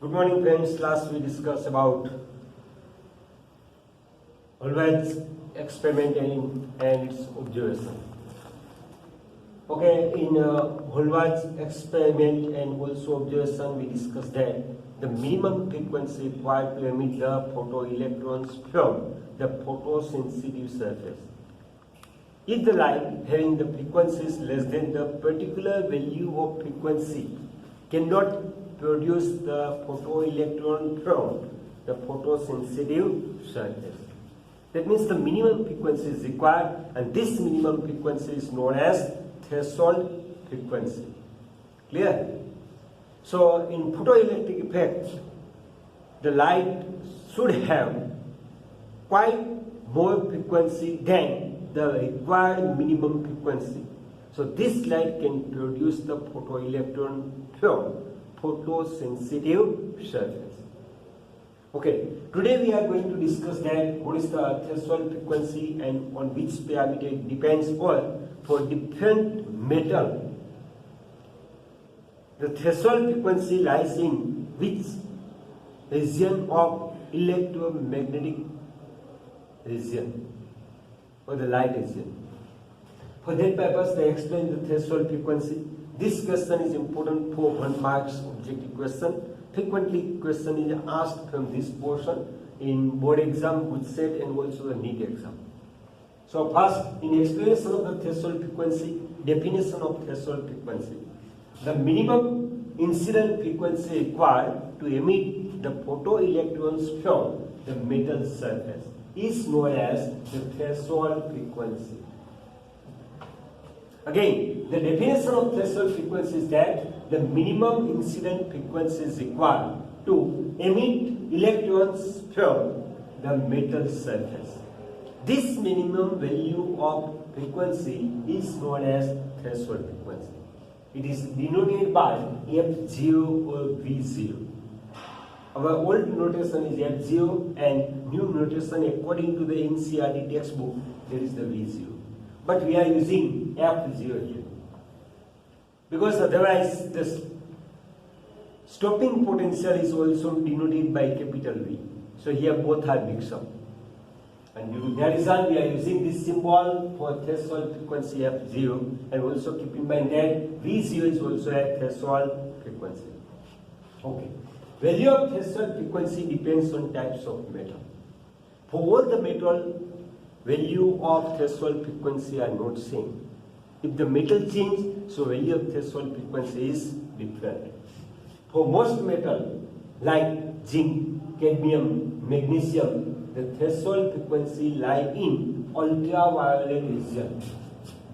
Good morning friends. Last we discussed about Hallward's experiment and its observation. Okay, in Hallward's experiment and also observation, we discussed that the minimum frequency required to emit the photoelectrons from the photosensitive surface. If the light having the frequencies less than the particular value of frequency cannot produce the photoelectron from the photosensitive surface. That means the minimum frequency is required, and this minimum frequency is known as threshold frequency. Clear? So in photoelectric effect, the light should have quite more frequency than the required minimum frequency. So this light can produce the photoelectron from photosensitive surface. Okay, today we are going to discuss that what is the threshold frequency and on which parameter it depends on for different metal. The threshold frequency lies in which region of electromagnetic region or the light region. For that purpose, I explain the threshold frequency. This question is important for 1 marks objective question. Frequently, question is asked from this portion in board exam, good set, and also the NEET exam. So first, in explanation of the threshold frequency, definition of threshold frequency. The minimum incident frequency required to emit the photoelectrons from the metal surface is known as the threshold frequency. Again, the definition of threshold frequency is that the minimum incident frequency is required to emit electrons from the metal surface. This minimum value of frequency is known as threshold frequency. It is denoted by F0 or V0. Our old notation is F0 and new notation according to the NCERT textbook, there is the V0. But we are using F0 here. Because otherwise the stopping potential is also denoted by capital V. So here both are mixed up. And due to that reason, we are using this symbol for threshold frequency F0, and also keep in mind that V0 is also a threshold frequency. Okay. Value of threshold frequency depends on types of metal. For all the metal, value of threshold frequency are not same. If the metal change, so value of threshold frequency is different. For most metal like zinc, cadmium, magnesium, the threshold frequency lie in ultraviolet region.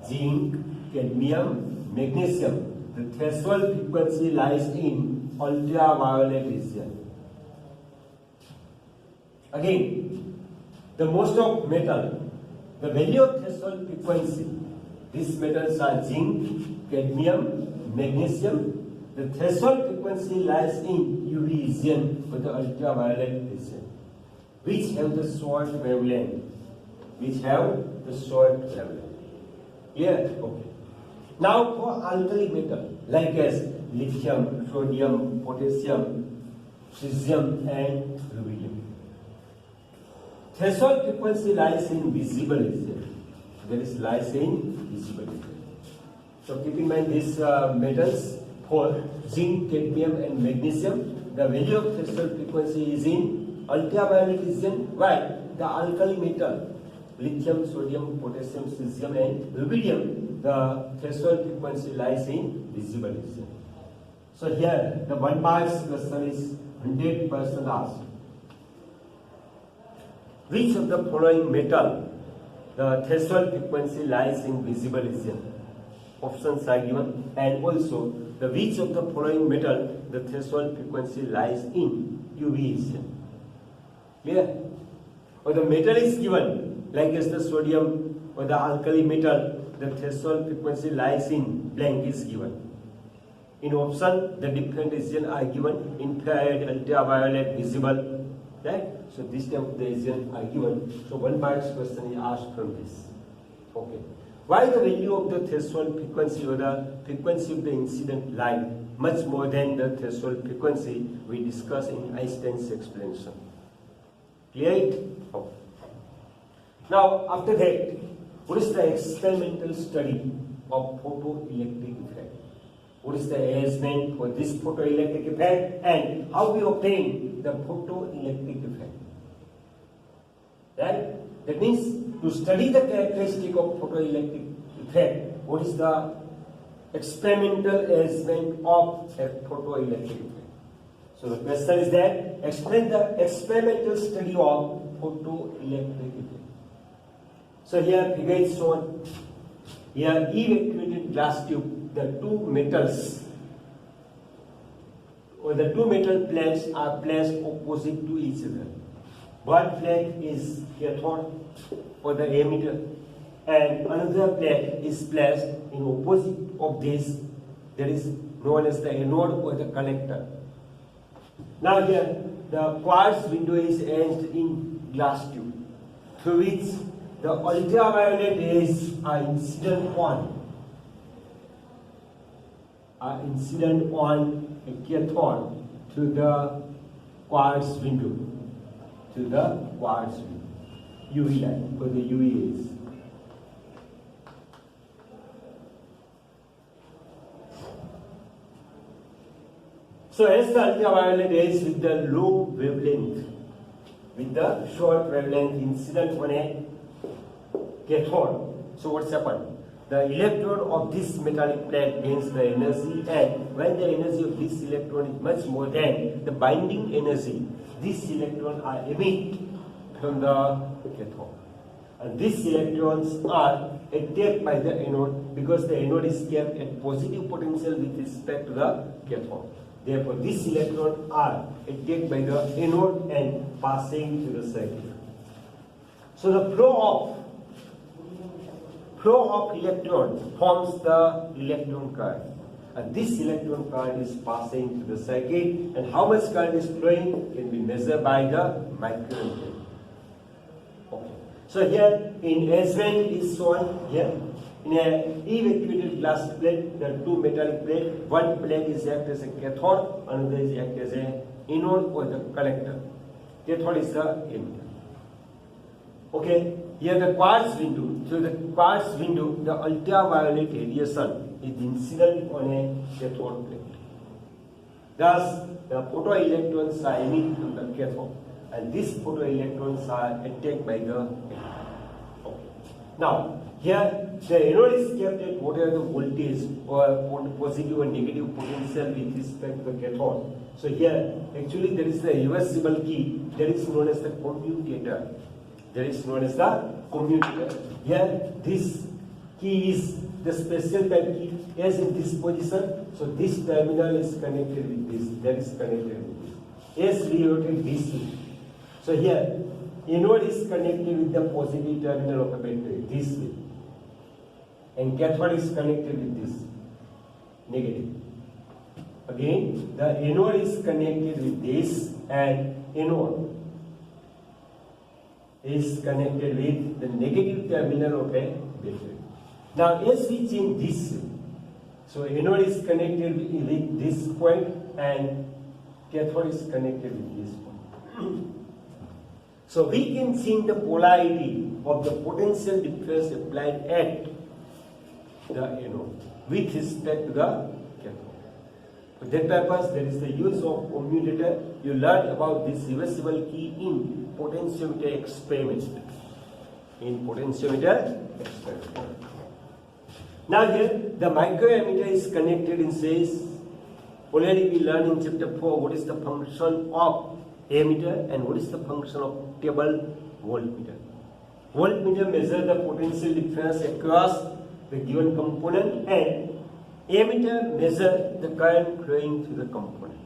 Zinc, cadmium, magnesium, the threshold frequency lies in ultraviolet region. Again, the most of metal, the value of threshold frequency, these metals are zinc, cadmium, magnesium. The threshold frequency lies in UV region or the ultraviolet region, which have the short wavelength. Clear? Okay. Now for alkali metal, like as lithium, sodium, potassium, cesium, and rubidium. Threshold frequency lies in visible region. That is, lies in visible region. So keep in mind these metals for zinc, cadmium, and magnesium. The value of threshold frequency is in ultraviolet region, while the alkali metal, lithium, sodium, potassium, cesium, and rubidium, the threshold frequency lies in visible region. So here the 1 marks question is 100% asked. Which of the following metal the threshold frequency lies in visible region? Options are given, and also the which of the following metal the threshold frequency lies in UV region. Clear? Or the metal is given, like as the sodium or the alkali metal, the threshold frequency lies in blank is given. In option, the different region are given: infrared, ultraviolet, visible. Right? So this type of the region are given. So 1 marks question is asked from this. Okay. Why the value of the threshold frequency or the frequency of the incident light much more than the threshold frequency we discussed in Einstein's explanation. Clear it? Okay. Now, after that, what is the experimental study of photoelectric effect? What is the arrangement for this photoelectric effect and how we obtain the photoelectric effect? Right? That means to study the characteristic of photoelectric effect, what is the experimental arrangement of a photoelectric effect? So the question is that explain the experimental study of photoelectric effect. So here figure is shown. Here evacuated glass tube, the two metals or the two metal plates are placed opposite to each other. One plate is cathode for the emitter and another plate is placed in opposite of this, that is known as the anode or the collector. Now here the quartz window is arranged in glass tube through which the ultraviolet rays are incident on a cathode to the quartz window, UV light for the UV rays. So as the ultraviolet rays with the low wavelength, with the short wavelength incident on a cathode, so what's happened? The electron of this metallic plate gains the energy, and when the energy of this electron is much more than the binding energy, these electrons are emitted from the cathode. And these electrons are attacked by the anode because the anode is kept at positive potential with respect to the cathode. Therefore, these electrons are attacked by the anode and passing to the circuit. So the flow of electron forms the electron current, and this electron current is passing to the circuit, and how much current is flowing can be measured by the micrometer. Okay. So here in arrangement is shown here. In a evacuated glass plate, there are two metallic plates. One plate is act as a cathode, another is act as a anode or the collector. Cathode is the emitter. Okay, here the quartz window. So the quartz window, the ultraviolet radiation is incident on a cathode plate. Thus, the photoelectrons are emitted from the cathode, and these photoelectrons are attacked by the anode. Okay. Now, here the anode is kept at whatever the voltage or positive or negative potential with respect to the cathode. So here actually there is the reversible key that is known as the commutator. Here this key is the special type key as in this position. So this terminal is connected with this, that is connected with this. As we rotate this way. So here anode is connected with the positive terminal of a battery this way. And cathode is connected with this negative. Again, the anode is connected with this, and anode is connected with the negative terminal of a battery. Now, as we change this, so anode is connected with this point, and cathode is connected with this point. So we can change the polarity of the potential difference applied at the anode with respect to the cathode. For that purpose, there is the use of commutator. You learn about this reversible key in potentiometer experiment. Now here, the microammeter is connected in says, already we learned in chapter 4 what is the function of ammeter and what is the function of table voltmeter. Voltmeter measures the potential difference across the given component, and ammeter measures the current flowing through the component.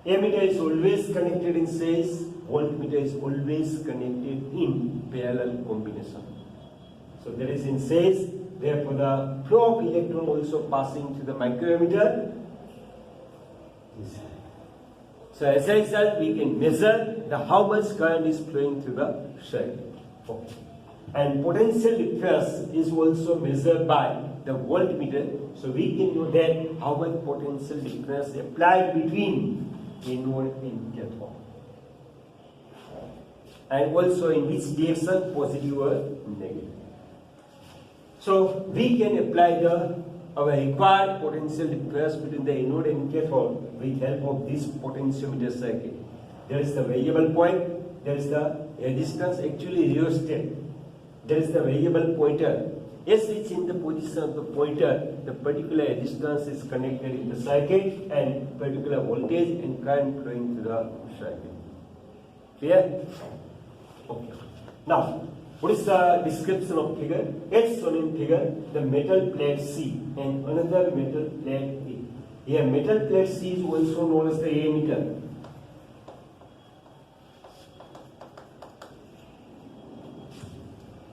Ammeter is always connected in series, voltmeter is always connected in parallel combination. So there is in series, therefore the flow of electron also passing through the microammeter. So as a result, we can measure how much current is flowing through the circuit. Okay. And potential difference is also measured by the voltmeter. So we can know that how much potential difference applied between anode and cathode. And also in which direction, positive or negative. So we can apply our required potential difference between the anode and cathode with help of this potentiometer circuit. There is the variable point, there is the resistance, actually rheostat. There is the variable pointer. As it's in the position of the pointer, the particular resistance is connected in the circuit and particular voltage and current flowing through the circuit. Clear? Okay. Now, what is the description of figure? As shown in figure, the metal plate C and another metal plate A. Here, metal plate C is also known as the ammeter.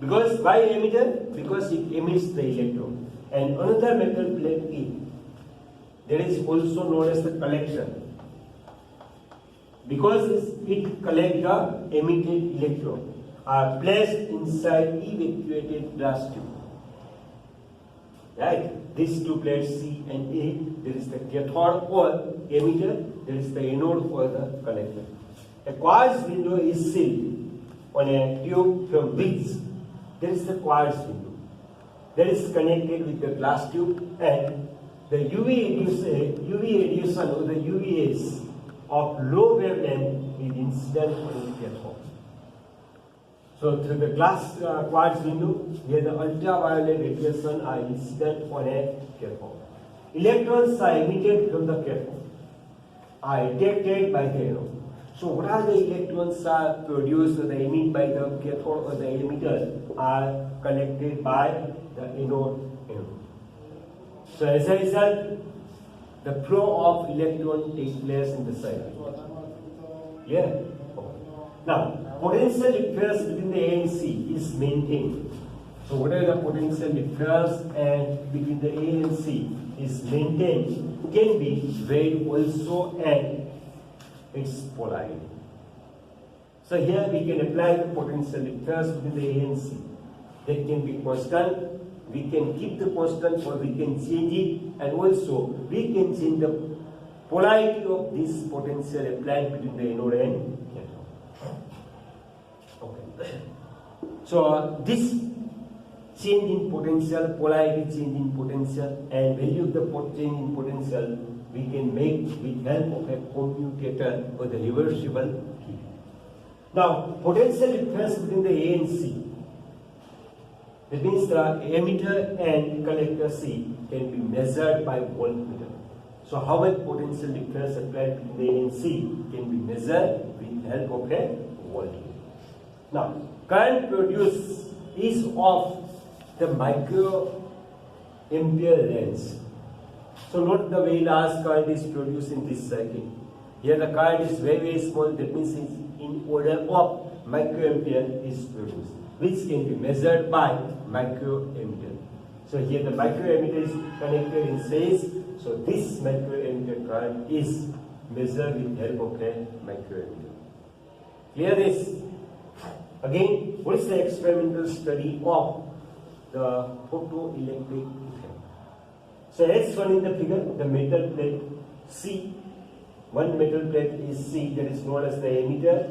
Because why ammeter? Because it emits the electron. And another metal plate A, that is also known as the collector. Because it collects the emitted electron, are placed inside evacuated glass tube. Right? These two plates C and A, there is the cathode or emitter, there is the anode or the collector. A quartz window is sealed on a tube from which there is the quartz window that is connected with the glass tube, and the UV radiation or the UVS of low wavelength is incident on the cathode. So through the glass quartz window, here the ultraviolet radiation are incident on a cathode. Electrons are emitted from the cathode, are ejected by the anode. So what are the electrons are produced or they emit by the cathode or the emitter are collected by the anode. So as a result, the flow of electron takes place in the circuit. Yeah. Now, potential difference between the A and C is maintained. So whatever the potential difference and between the A and C is maintained can be weighed also and its polarity. So here we can apply the potential difference between the A and C. That can be constant. We can keep the constant or we can change it, and also we can change the polarity of this potential applied between the anode and cathode. Okay. So this change in potential, polarity change in potential, and value of the change in potential we can make with help of a commutator or the reversible key. Now, potential difference between the A and C. That means the emitter and collector C can be measured by voltmeter. So how much potential difference applied between the A and C can be measured with help of a voltmeter. Now, current produced is of the microampere range. So note the very large current is produced in this circuit. Here the current is very, very small, that means it's in order of microampere is produced, which can be measured by microammeter. So here the microammeter is connected in series. So this microammeter current is measured with help of a microammeter. Clear this? Again, what is the experimental study of the photoelectric effect? So as shown in the figure, the metal plate C, one metal plate is C, that is known as the emitter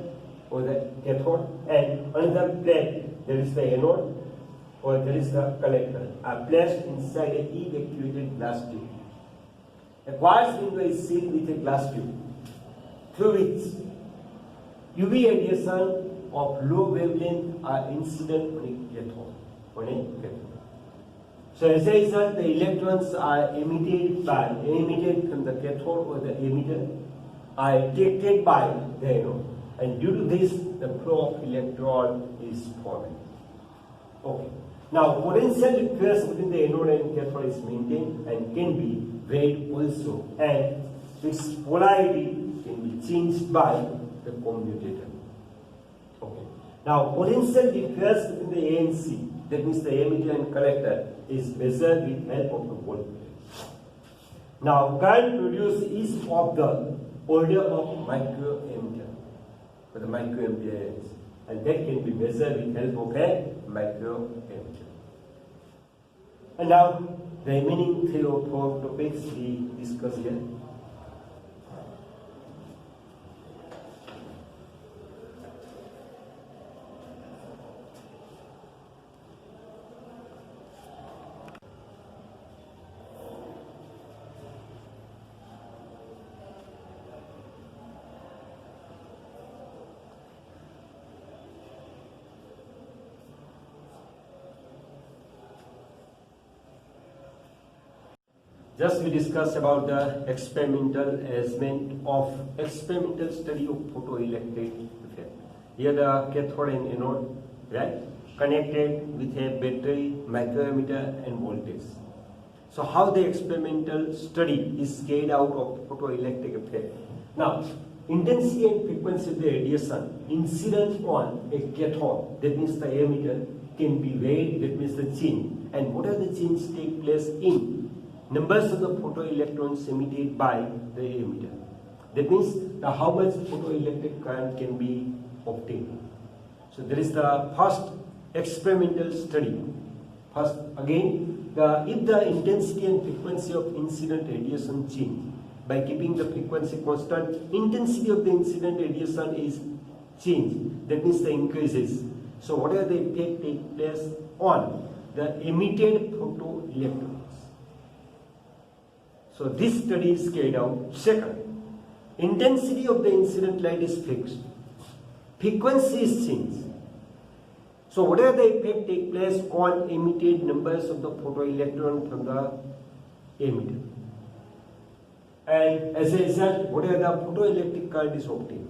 or the cathode, and another plate, that is the anode or that is the collector, are placed inside an evacuated glass tube. A quartz window is sealed with a glass tube through which UV radiation of low wavelength are incident on a cathode. So as a result, the electrons are emitted from the cathode or the emitter, are ejected by the anode, and due to this, the flow of electron is formed. Okay. Now, potential difference between the anode and cathode is maintained and can be weighed also, and its polarity can be changed by the commutator. Okay. Now, potential difference between the A and C, that means the emitter and collector, is measured with help of the voltmeter. Now, current produced is of the order of microampere, or the microampere. and that can be measured with help of a micrometer. And now the remaining 3 or 4 topics we discuss here. Just we discussed about the experimental arrangement of experimental study of photoelectric effect. Here the cathode and anode, right, connected with a battery, micrometer and voltage. So how the experimental study is carried out of photoelectric effect. Now, intensity and frequency of the radiation incident on a cathode, that means the emitter, can be varied, that means the change. And what are the changes take place in numbers of the photoelectrons emitted by the emitter. That means how much photoelectric current can be obtained. So there is the first experimental study. First, again, if the intensity and frequency of incident radiation change by keeping the frequency constant, intensity of the incident radiation is changed. That means the increases. So whatever the effect take place on the emitted photoelectrons. So this study is carried out. Second, intensity of the incident light is fixed. Frequency is changed. So whatever the effect take place on emitted numbers of the photoelectron from the emitter. And as a result, whatever the photoelectric current is obtained.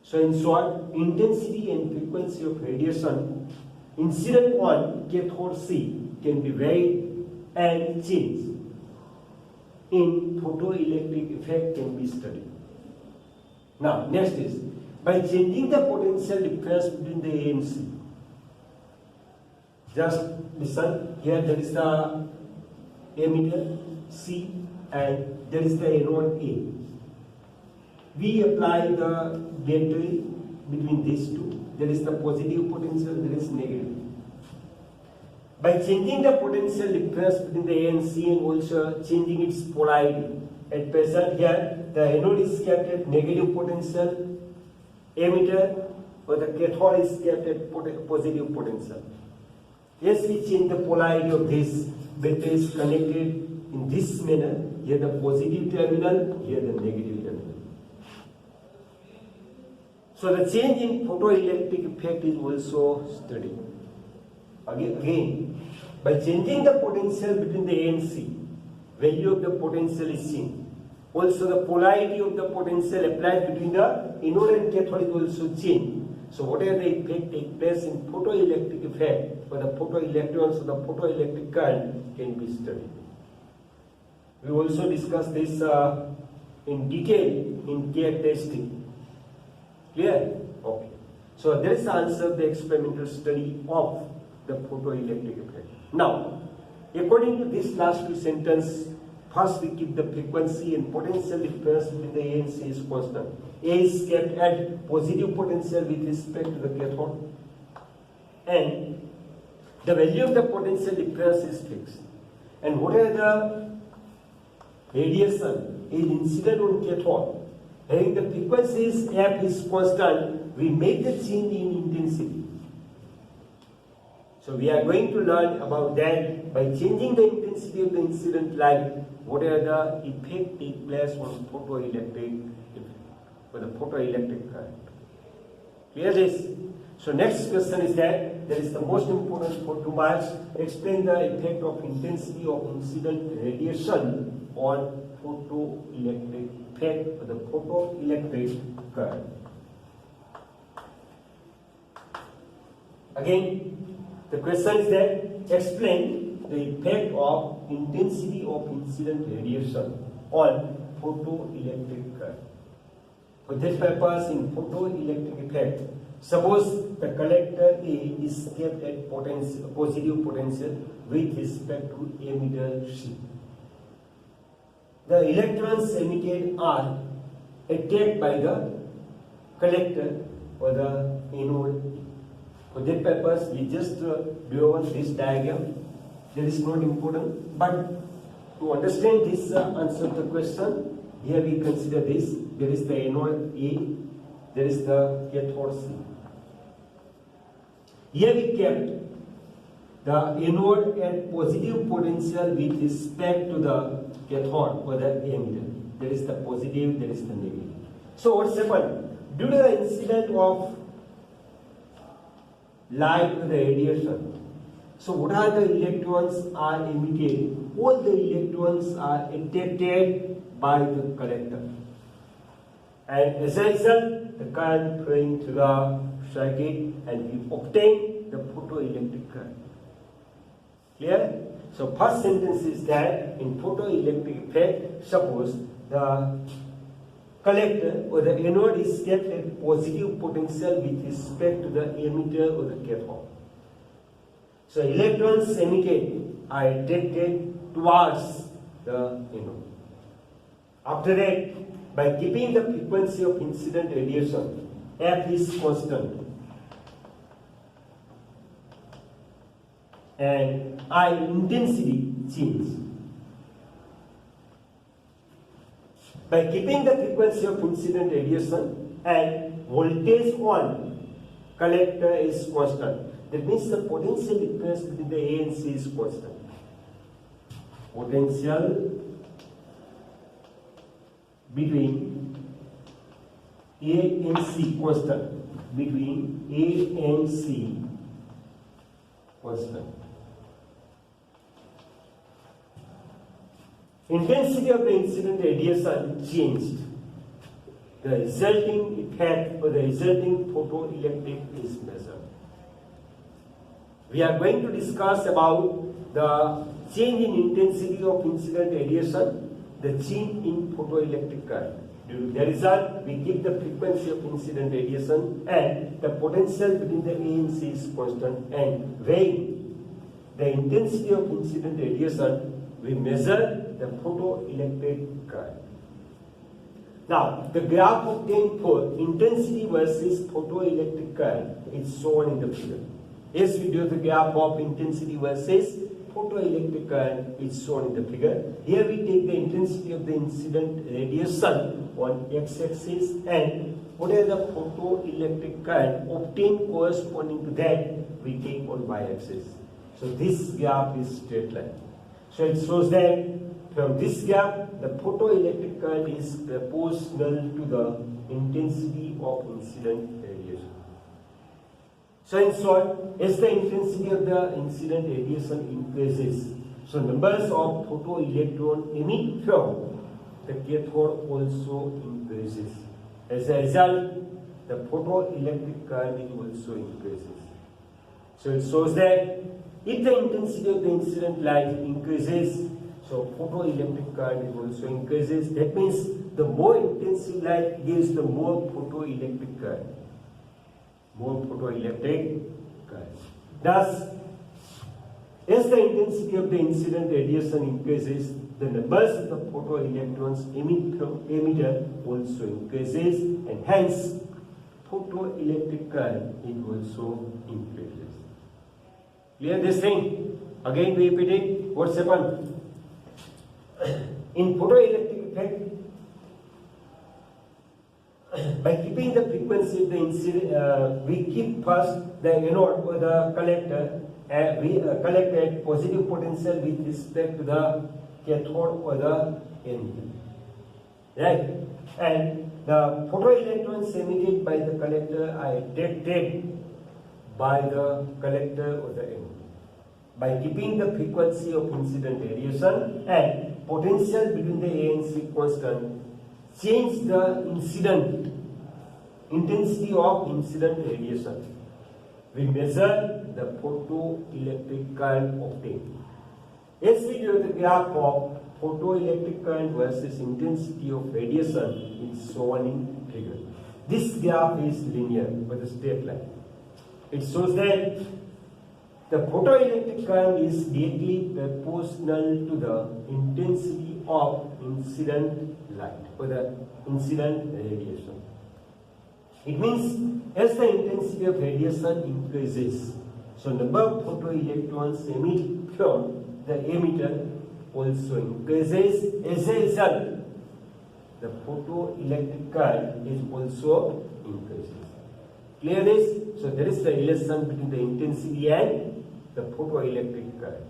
So in short, intensity and frequency of radiation incident on cathode C can be varied and changed. In photoelectric effect can be studied. Now, next is by changing the potential difference between the A and C. Just listen, here there is the emitter C and there is the anode A. We apply the battery between these two. There is the positive potential, there is negative. By changing the potential difference between the A and C and also changing its polarity. At present here, the anode is kept at negative potential, emitter or the cathode is kept at positive potential. Yes, we change the polarity of this. Battery is connected in this manner. Here the positive terminal, here the negative terminal. So the change in photoelectric effect is also studied. Again, by changing the potential between the A and C, value of the potential is changed. Also the polarity of the potential applied between the anode and cathode is also changed. So whatever the effect takes place in photoelectric effect for the photoelectrons or the photoelectric current can be studied. We also discussed this in detail in characteristic. Clear? Okay. So there is the answer of the experimental study of the photoelectric effect. Now, according to this last two sentences, first we keep the frequency and potential difference between the A and C is constant. A is kept at positive potential with respect to the cathode, and the value of the potential difference is fixed. And whatever the radiation is incident on cathode, having the frequencies F is constant, we make the change in intensity. So we are going to learn about that by changing the intensity of the incident light, whatever the effect take place on photoelectric for the photoelectric current. Clear this? So next question is that is the most important for 2 marks. Explain the effect of intensity of incident radiation on photoelectric effect for the photoelectric current. Again, the question is that explain the effect of intensity of incident radiation on photoelectric current. For this purpose, in photoelectric effect, suppose the collector A is kept at positive potential with respect to emitter C. The electrons emitted are attacked by the collector or the anode. For that purpose, we just draw on this diagram. That is not important, but to understand this answer to the question, here we consider this. There is the anode A, there is the cathode C. Here we kept the anode at positive potential with respect to the cathode or the emitter. There is the positive, there is the negative. So what's happened? Due to the incident of light to the radiation, so what are the electrons are emitted? All the electrons are attracted by the collector. And as a result, the current flowing through the circuit and we obtain the photoelectric current. Clear? So first sentence is that in photoelectric effect, suppose the collector or the anode is kept at positive potential with respect to the emitter or the cathode. So electrons emitted are attracted towards the anode. After that, by keeping the frequency of incident radiation, F is constant and I intensity change. By keeping the frequency of incident radiation and voltage on collector is constant. That means the potential difference between the A and C is constant. Potential between A and C constant. Between A and C constant. Intensity of the incident radiation changed. The resulting effect or the resulting photoelectric is measured. We are going to discuss about the change in intensity of incident radiation, the change in photoelectric current. Due to the result, we keep the frequency of incident radiation and the potential between the A and C is constant, and weighing the intensity of incident radiation, we measure the photoelectric current. Now, the graph obtained for intensity versus photoelectric current is shown in the figure. As we do the graph of intensity versus photoelectric current is shown in the figure. Here we take the intensity of the incident radiation on x-axis and what is the photoelectric current obtained corresponding to that we take on y-axis. So this graph is straight line. So it shows that from this graph, the photoelectric current is proportional to the intensity of incident radiation. So in short, as the intensity of the incident radiation increases, so numbers of photoelectrons emit from the cathode also increases. As a result, the photoelectric current also increases. So it shows that if the intensity of the incident light increases, so photoelectric current also increases. That means the more intensive light gives the more photoelectric current. More photoelectric current. Thus, as the intensity of the incident radiation increases, the numbers of the photoelectrons emit from emitter also increases, and hence photoelectric current is also increases. Clear this thing? Again we repeat it. What's happened? In photoelectric effect, by keeping the frequency of the incident, we keep first the anode or the collector, we collect at positive potential with respect to the cathode or the emitter. Right? And the photoelectrons emitted by the collector are attracted by the collector or the emitter. By keeping the frequency of incident radiation and potential between the A and C constant, change the incident intensity of incident radiation. We measure the photoelectric current obtained. As we do the graph of photoelectric current versus intensity of radiation is shown in figure. This graph is linear with a straight line. It shows that the photoelectric current is directly proportional to the intensity of incident light or the incident radiation. It means as the intensity of radiation increases, so number of photoelectrons emit from the emitter also increases. As a result, the photoelectric current is also increases. Clear this? So there is the relation between the intensity and the photoelectric current.